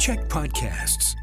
Check podcasts.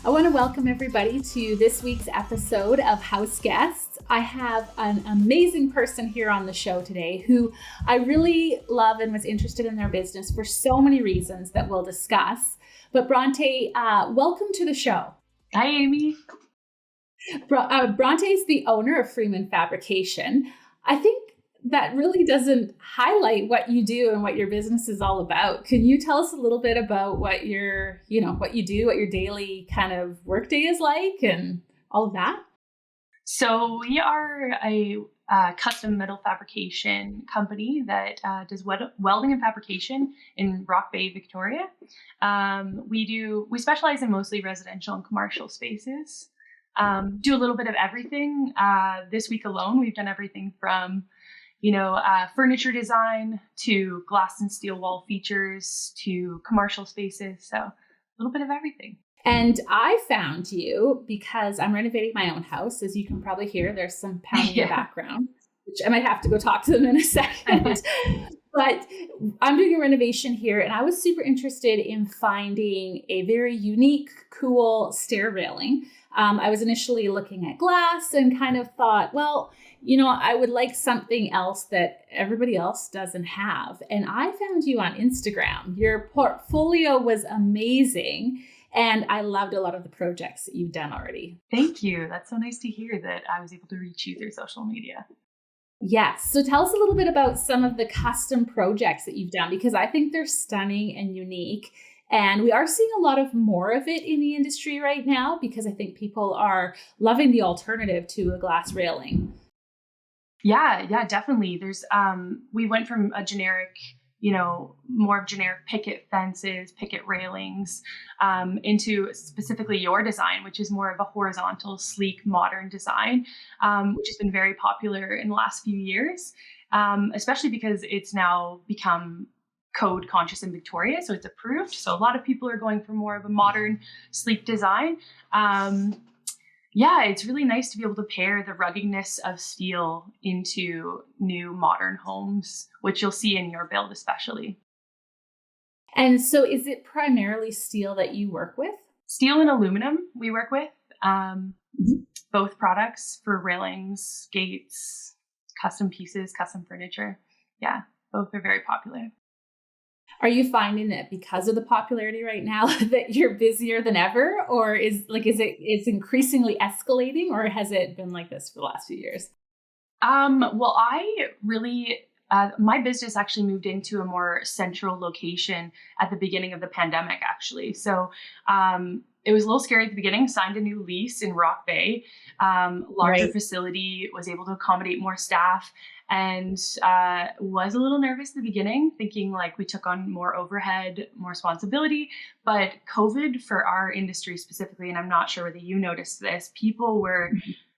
I want to welcome everybody to this week's episode of House Guests. I have an amazing person here on the show today who I really love and was interested in their business for so many reasons that we'll discuss. But Bronte, welcome to the show. Hi, Amy. Bronte is the owner of Freeman Fabrication. I think that really doesn't highlight what you do and what your business is all about. Can you tell us a little bit about what what you do, what your daily kind of workday is like and all of that? So we are a custom metal fabrication company that does welding and fabrication in Rock Bay, Victoria. We specialize in mostly residential and commercial spaces. Do a little bit of everything. This week alone, we've done everything from furniture design to glass and steel wall features to commercial spaces. So a little bit of everything. And I found you because I'm renovating my own house. As you can probably hear, there's some pounding in the background, which I might have to go talk to them in a second. But I'm doing a renovation here, and I was super interested in finding a very unique, cool stair railing. I was initially looking at glass and kind of thought, well, I would like something else that everybody else doesn't have. And I found you on Instagram. Your portfolio was amazing. And I loved a lot of the projects that you've done already. Thank you. That's so nice to hear that I was able to reach you through social media. Yes. So tell us a little bit about some of the custom projects that you've done, because I think they're stunning and unique. And we are seeing a lot of more of it in the industry right now, because I think people are loving the alternative to a glass railing. Yeah, definitely. We went from a generic, more of generic picket fences, picket railings, into specifically your design, which is more of a horizontal, sleek, modern design, which has been very popular in the last few years, especially because it's now become code conscious in Victoria. So it's approved. So a lot of people are going for more of a modern, sleek design. It's really nice to be able to pair the ruggedness of steel into new modern homes, which you'll see in your build especially. And so is it primarily steel that you work with? Steel and aluminum we work with. Both products for railings, gates, custom pieces, custom furniture. Yeah, both are very popular. Are you finding that because of the popularity right now that you're busier than ever, or is it increasingly escalating, or has it been like this for the last few years? Well, I really, my business actually moved into a more central location at the beginning of the pandemic, actually. So, it was a little scary at the beginning, signed a new lease in Rock Bay, larger facility, was able to accommodate more staff, and was a little nervous at the beginning, thinking like we took on more overhead, more responsibility. But COVID for our industry specifically, and I'm not sure whether you noticed this, people were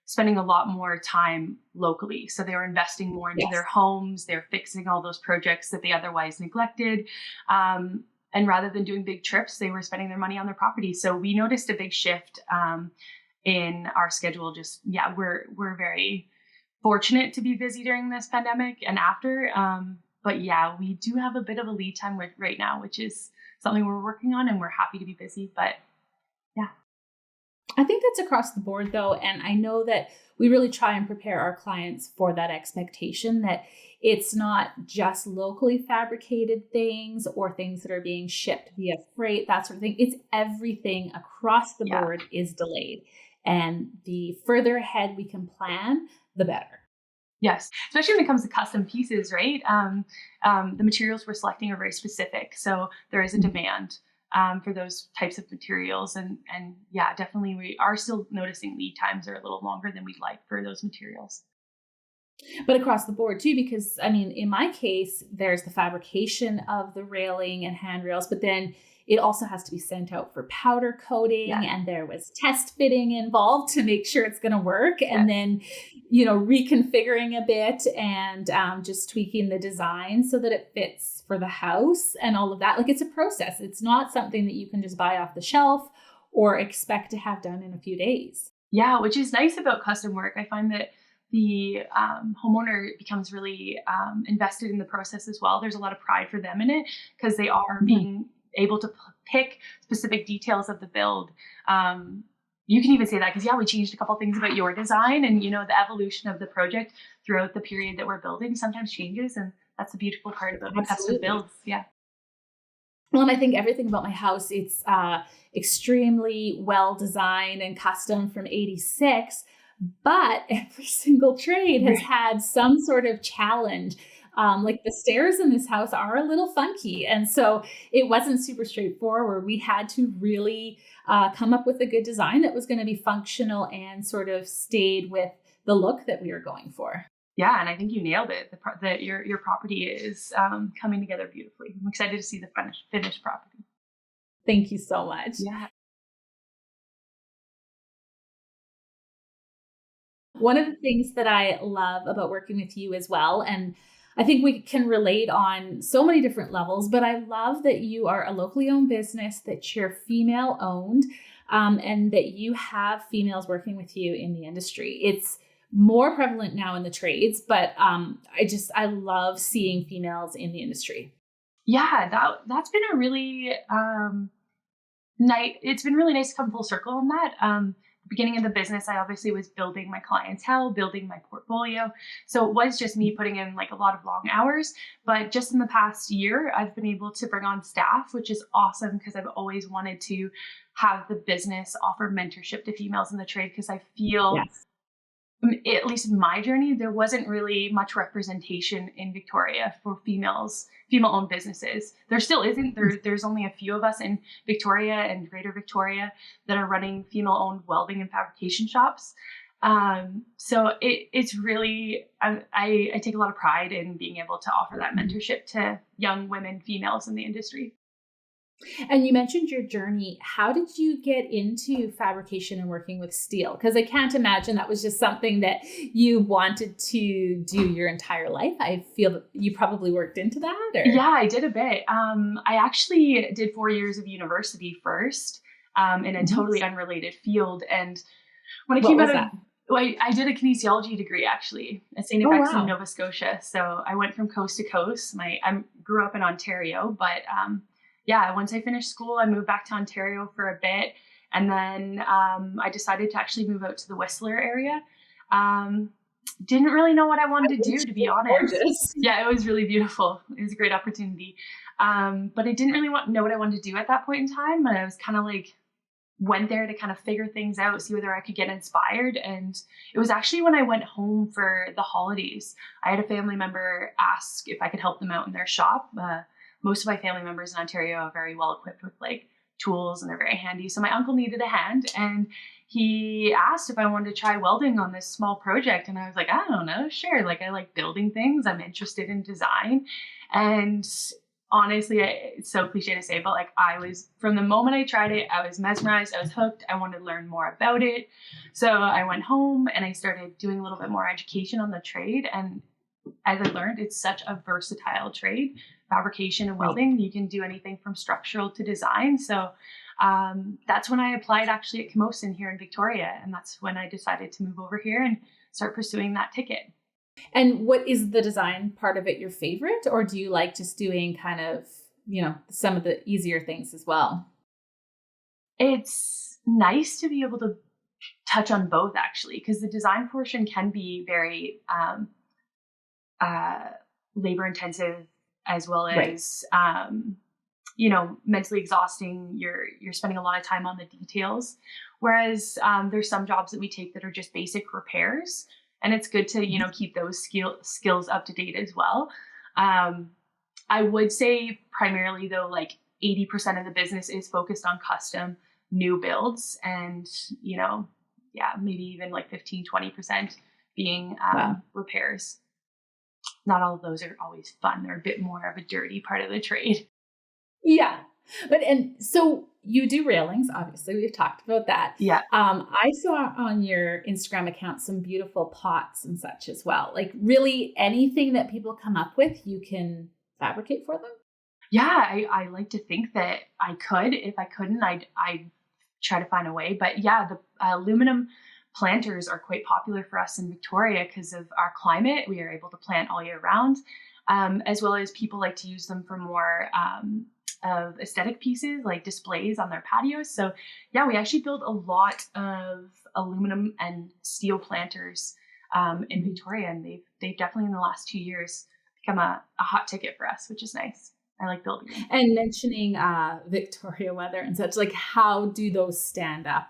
spending a lot more time locally. So they were investing more into their homes, they're fixing all those projects that they otherwise neglected. And rather than doing big trips, they were spending their money on their property. So we noticed a big shift in our schedule. We're very fortunate to be busy during this pandemic and after. But we do have a bit of a lead time right now, which is something we're working on, and we're happy to be busy. But yeah. I think that's across the board though. And I know that we really try and prepare our clients for that expectation that it's not just locally fabricated things or things that are being shipped via freight, that sort of thing. It's everything across the board is delayed. And the further ahead we can plan, the better. Yes, especially when it comes to custom pieces, right? The materials we're selecting are very specific. So there is a demand for those types of materials. And definitely we are still noticing lead times are a little longer than we'd like for those materials. But across the board too, because in my case, there's the fabrication of the railing and handrails, but then it also has to be sent out for powder coating, and there was test fitting involved to make sure it's going to work. And then, reconfiguring a bit and just tweaking the design so that it fits for the house and all of that. Like, it's a process. It's not something that you can just buy off the shelf or expect to have done in a few days. Yeah, which is nice about custom work. I find that the homeowner becomes really invested in the process as well. There's a lot of pride for them in it because they are Mhm. being able to pick specific details of the build. You can even say that because, yeah, we changed a couple things about your design, and the evolution of the project throughout the period that we're building sometimes changes, and that's the beautiful part about custom Absolutely. builds. Yeah. Well, and I think everything about my house, it's extremely well designed and custom from 86, but every single trade has Right. had some sort of challenge. Like the stairs in this house are a little funky. And so it wasn't super straightforward. We had to really come up with a good design that was going to be functional and sort of stayed with the look that we were going for. Yeah, and I think you nailed it. Your property is coming together beautifully. I'm excited to see the finished property. Thank you so much. Yeah. One of the things that I love about working with you as well, and I think we can relate on so many different levels, but I love that you are a locally owned business, that you're female owned, and that you have females working with you in the industry. It's more prevalent now in the trades, but I love seeing females in the industry. Yeah, that's been a really nice. It's been really nice to come full circle on that. The beginning of the business, I obviously was building my clientele, building my portfolio. So it was just me putting in like a lot of long hours. But just in the past year, I've been able to bring on staff, which is awesome because I've always wanted to have the business offer mentorship to females in the trade because I feel, Yes. at least in my journey, there wasn't really much representation in Victoria for female-owned businesses. There still isn't. There's only a few of us in Victoria and Greater Victoria that are running female-owned welding and fabrication shops. So it's really, I take a lot of pride in being able to offer that mentorship to young women, females in the industry. And you mentioned your journey. How did you get into fabrication and working with steel? Because I can't imagine that was just something that you wanted to do your entire life. I feel that you probably worked into that, or Yeah, I did a bit. I actually did 4 years of university first, in a totally nice. unrelated field. And when I What came was out of, that? well, I did a kinesiology degree actually at St. Oh, FX in wow. Nova Scotia. So I went from coast to coast. I grew up in Ontario, but yeah, once I finished school, I moved back to Ontario for a bit, and then I decided to actually move out to the Whistler area. Um, didn't really know what I I wanted to bet do, to you be it's honest. gorgeous. Yeah, it was really beautiful. It was a great opportunity. But I didn't really know what I wanted to do at that point in time. And I was kind of like, went there to kind of figure things out, see whether I could get inspired. And it was actually when I went home for the holidays, I had a family member ask if I could help them out in their shop. Most of my family members in Ontario are very well equipped with like tools and they're very handy. So my uncle needed a hand and he asked if I wanted to try welding on this small project. And I was like, I don't know, sure. Like I like building things. I'm interested in design. And honestly, it's so cliche to say, but like from the moment I tried it, I was mesmerized, I was hooked. I wanted to learn more about it. So I went home and I started doing a little bit more education on the trade. And as I learned, it's such a versatile trade. Fabrication and Right. welding, you can do anything from structural to design. So that's when I applied actually at Camosun here in Victoria. And that's when I decided to move over here and start pursuing that ticket. And what is the design part of it your favorite, or do you like just doing kind of, some of the easier things as well? It's nice to be able to touch on both actually, because the design portion can be very uh, labor intensive as well Right. as mentally exhausting. You're spending a lot of time on the details, whereas there's some jobs that we take that are just basic repairs, and it's good to keep those skills up to date as well. um, I would say primarily though, like 80% of the business is focused on custom new builds, and yeah, maybe even like 15-20% being Wow. repairs. Not all of those are always fun. They're a bit more of a dirty part of the trade. Yeah. And so you do railings, obviously. We've talked about that. Yeah. I saw on your Instagram account some beautiful pots and such as well. Like really anything that people come up with, you can fabricate for them. Yeah, I like to think that I could. If I couldn't, I'd try to find a way. But yeah, the aluminum planters are quite popular for us in Victoria because of our climate. We are able to plant all year round, as well as people like to use them for more of aesthetic pieces like displays on their patios. So yeah, we actually build a lot of aluminum and steel planters in Victoria, and they've definitely in the last 2 years become a hot ticket for us, which is nice. I like building them. And mentioning Victoria weather and such, like how do those stand up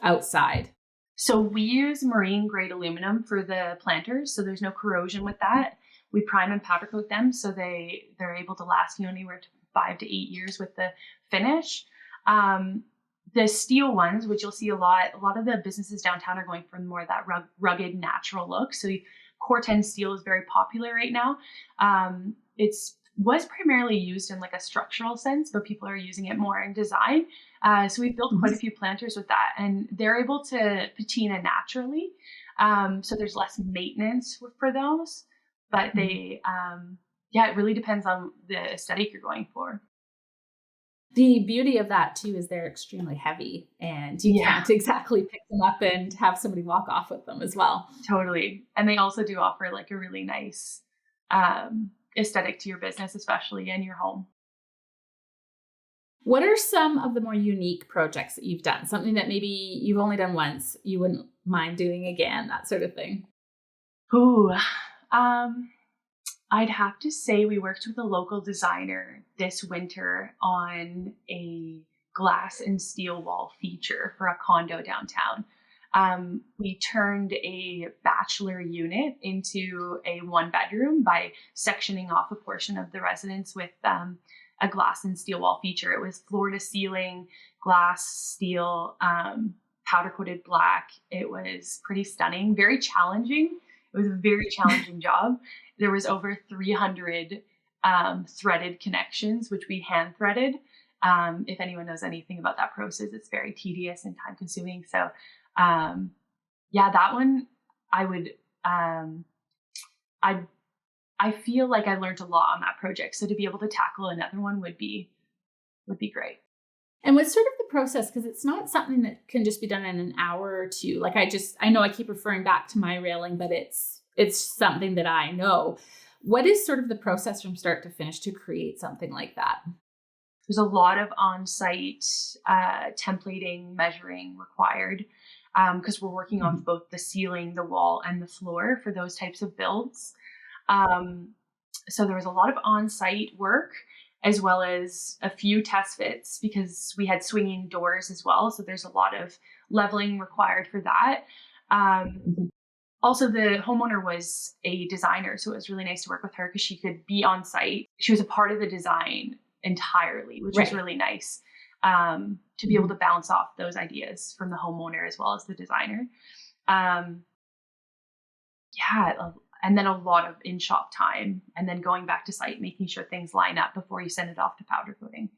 outside? So we use marine grade aluminum for the planters, so there's no corrosion with that. We prime and powder coat them so they're able to last anywhere to 5 to 8 years with the finish. The steel ones, which you'll see a lot of the businesses downtown are going for more of that rugged natural look. So Core 10 steel is very popular right now. It's was primarily used in like a structural sense, but people are using it more in design. So we've built quite a few planters with that, and they're able to patina naturally. So there's less maintenance for those, but they, yeah, it really depends on the aesthetic you're going for. The beauty of that too is they're extremely heavy and you Yeah, can't exactly pick them up and have somebody walk off with them as well. totally. And they also do offer like a really nice aesthetic to your business, especially in your home. What are some of the more unique projects that you've done? Something that maybe you've only done once, you wouldn't mind doing again, that sort of thing. Ooh, I'd have to say we worked with a local designer this winter on a glass and steel wall feature for a condo downtown. We turned a bachelor unit into a 1 bedroom by sectioning off a portion of the residence with a glass and steel wall feature. It was floor to ceiling, glass, steel, powder coated black. It was pretty stunning, very challenging. It was a very challenging job. There was over 300 threaded connections, which we hand threaded. If anyone knows anything about that process, it's very tedious and time consuming. So yeah, that one I would, I feel like I learned a lot on that project. So to be able to tackle another one would be great. And what's sort of the process? Because it's not something that can just be done in an hour or two. Like I know I keep referring back to my railing, but it's something that I know. What is sort of the process from start to finish to create something like that? There's a lot of on-site templating, measuring required because we're working off both the ceiling, the wall, and the floor for those types of builds. So there was a lot of on-site work as well as a few test fits because we had swinging doors as well. So there's a lot of leveling required for that. Also, the homeowner was a designer, so it was really nice to work with her because she could be on site. She was a part of the design entirely, which was really nice to be able to bounce off those ideas from the homeowner as well as the designer. Yeah, and then a lot of in-shop time, and then going back to site, making sure things line up before you send it off to powder coating.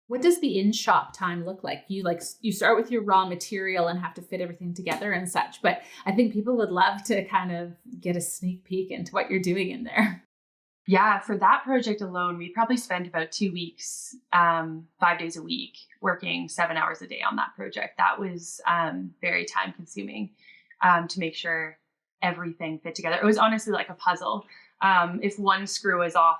What does the in-shop time look like? You start with your raw material and have to fit everything together and such, but I think people would love to kind of get a sneak peek into what you're doing in there. Yeah, for that project alone, we probably spent about 2 weeks, 5 days a week, working 7 hours a day on that project. That was very time consuming to make sure everything fit together. It was honestly like a puzzle. If one screw was off,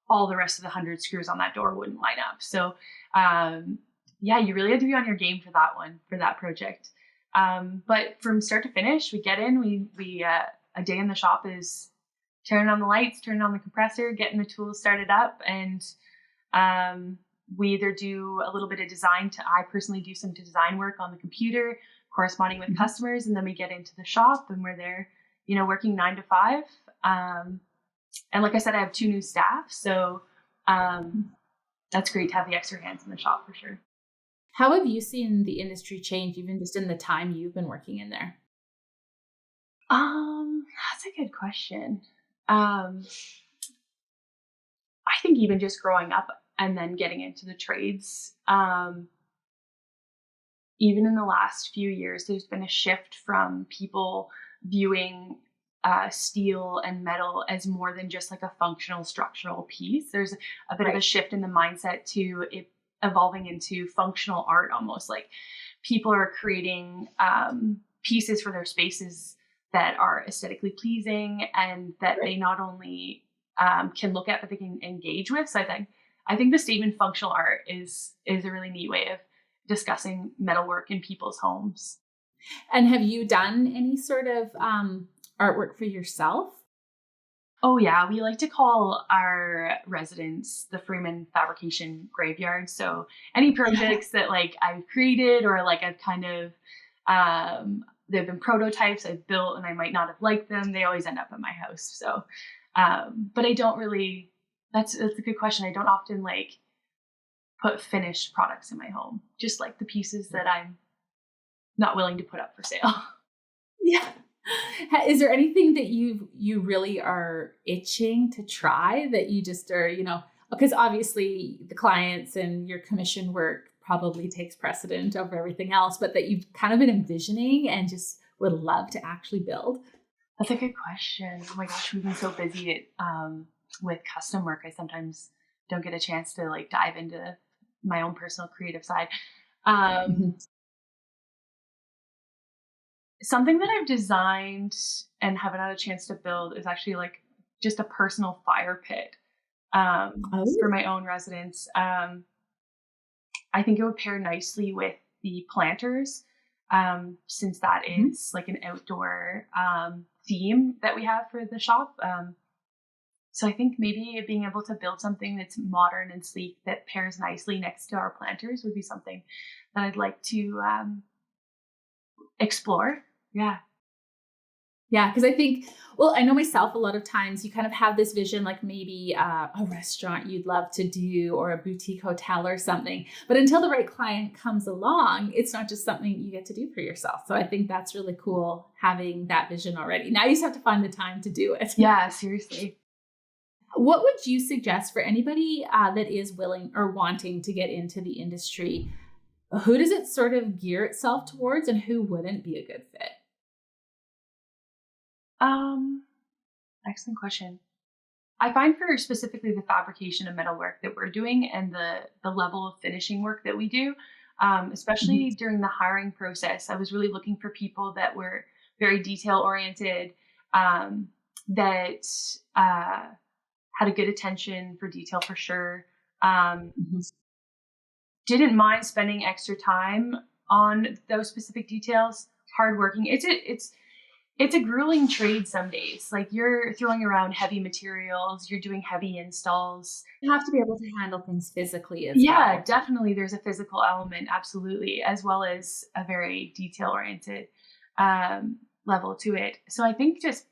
all the rest of the 100 screws on that door wouldn't line up. So yeah, you really had to be on your game for that one, for that project. But from start to finish, we get in, we a day in the shop is turning on the lights, turning on the compressor, getting the tools started up, and we either do a little bit of design. I personally do some design work on the computer, corresponding with customers, and then we get into the shop and we're there, working 9 to 5. And like I said, I have 2 new staff, so that's great to have the extra hands in the shop for sure. How have you seen the industry change, even just in the time you've been working in there? That's a good question. I think even just growing up and then getting into the trades, even in the last few years, there's been a shift from people viewing steel and metal as more than just like a functional structural piece. There's a bit of a Right. shift in the mindset to it evolving into functional art almost. Like people are creating pieces for their spaces that are aesthetically pleasing and that Right. they not only can look at but they can engage with. So I think the statement functional art is a really neat way of discussing metalwork in people's homes. And have you done any sort of artwork for yourself? Oh yeah, we like to call our residence the Freeman Fabrication graveyard. So any projects that like I've created or like I've kind of they've been prototypes I've built and I might not have liked them, they always end up at my house. So but I don't really that's a good question. I don't often like put finished products in my home. Just like the pieces that I'm not willing to put up for sale. Yeah. Is there anything that you really are itching to try that you just are, because obviously the clients and your commission work probably takes precedent over everything else, but that you've kind of been envisioning and just would love to actually build? That's a good question. Oh my gosh, we've been so busy with custom work. I sometimes don't get a chance to like dive into my own personal creative side. Um, Mhm. Something that I've designed and haven't had a chance to build is actually like just a personal fire pit for Oh. my own residence. I think it would pair nicely with the planters, since that Mhm. is like an outdoor theme that we have for the shop. So I think maybe being able to build something that's modern and sleek that pairs nicely next to our planters would be something that I'd like to explore. Yeah. Yeah, because I think, well, I know myself a lot of times you kind of have this vision, like maybe a restaurant you'd love to do or a boutique hotel or something. But until the right client comes along, it's not just something you get to do for yourself. So I think that's really cool having that vision already. Now you just have to find the time to do it. Yeah, seriously. What would you suggest for anybody that is willing or wanting to get into the industry? Who does it sort of gear itself towards and who wouldn't be a good fit? Um, Excellent question. I find for specifically the fabrication of metalwork that we're doing and the level of finishing work that we do, Mhm. especially during the hiring process, I was really looking for people that were very detail oriented, um, that had a good attention for detail for sure. Um, Mhm. didn't mind spending extra time on those specific details. Hardworking. It's a grueling trade some days. Like you're throwing around heavy materials, you're doing heavy installs. You have to be able to handle things physically as Yeah, well. definitely there's a physical element, absolutely, as well as a very detail oriented level to it. So I think just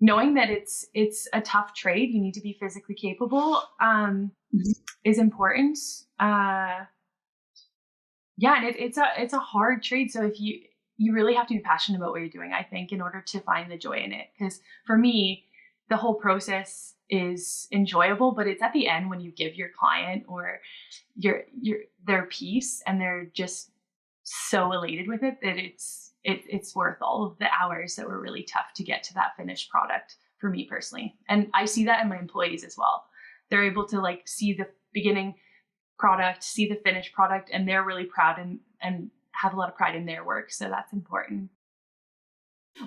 knowing that it's a tough trade, you need to be physically capable, Mhm. is important. Uh, yeah, and it's a hard trade. So if you really have to be passionate about what you're doing, I think, in order to find the joy in it. Because for me, the whole process is enjoyable, but it's at the end when you give your client or your their piece and they're just so elated with it that it's worth all of the hours that were really tough to get to that finished product for me personally. And I see that in my employees as well. They're able to like see the beginning product, see the finished product, and they're really proud and have a lot of pride in their work. So that's important.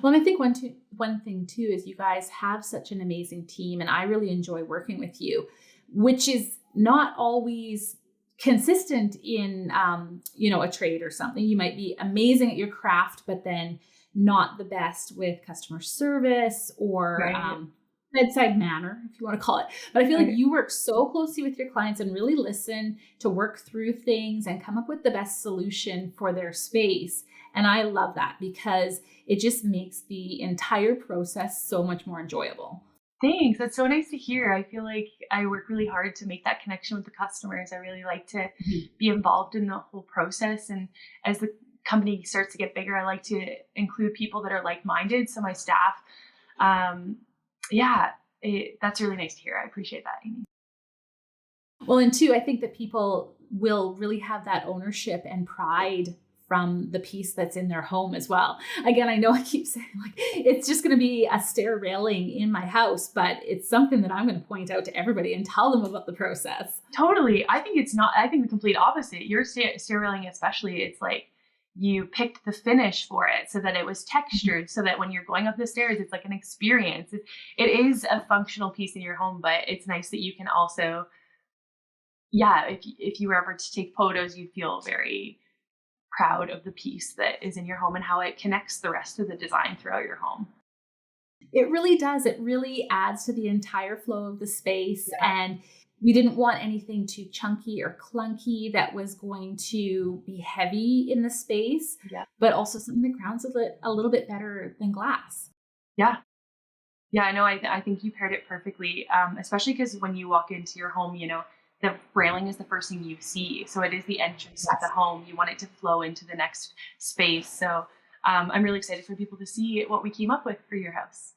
Well, and I think one thing too is you guys have such an amazing team, and I really enjoy working with you, which is not always consistent in a trade or something. You might be amazing at your craft, but then not the best with customer service or Right. bedside manner, if you want to call it. But I feel like Right. you work so closely with your clients and really listen to work through things and come up with the best solution for their space. And I love that because it just makes the entire process so much more enjoyable. Thanks. That's so nice to hear. I feel like I work really hard to make that connection with the customers. I really like to Mhm. be involved in the whole process. And as the company starts to get bigger, I like to include people that are like minded. So my staff, um, yeah, that's really nice to hear. I appreciate that, Amy. Well, and two, I think that people will really have that ownership and pride from the piece that's in their home as well. Again, I know I keep saying like it's just going to be a stair railing in my house, but it's something that I'm going to point out to everybody and tell them about the process. Totally. I think it's not, I think the complete opposite. Your stair railing, especially, it's like you picked the finish for it so that it was textured, so that when you're going up the stairs, it's like an experience. It is a functional piece in your home, but it's nice that you can also, yeah, if you were ever to take photos, you'd feel very proud of the piece that is in your home and how it connects the rest of the design throughout your home. It really does. It really adds to the entire flow of the space. And we didn't want anything too chunky or clunky that was going to be heavy in the space, but also something that grounds a little bit better than glass. Yeah. Yeah, I know. I think you paired it perfectly, especially because when you walk into your home, you know, the railing is the first thing you see. So it is the entrance to the home. You want it to flow into the next space. So I'm really excited for people to see what we came up with for your house.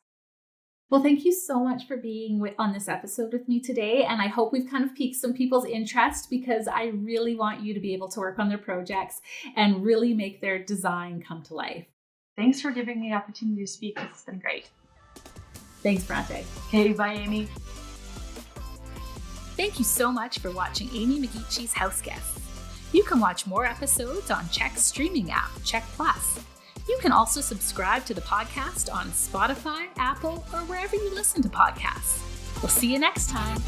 Well, thank you so much for being on this episode with me today. And I hope we've kind of piqued some people's interest, because I really want you to be able to work on their projects and really make their design come to life. Thanks for giving me the opportunity to speak. It's been great. Thanks, Bronte. Okay, bye, Amy. Thank you so much for watching Amy McGeachy's House Guests. You can watch more episodes on Check's streaming app, Check Plus. You can also subscribe to the podcast on Spotify, Apple, or wherever you listen to podcasts. We'll see you next time.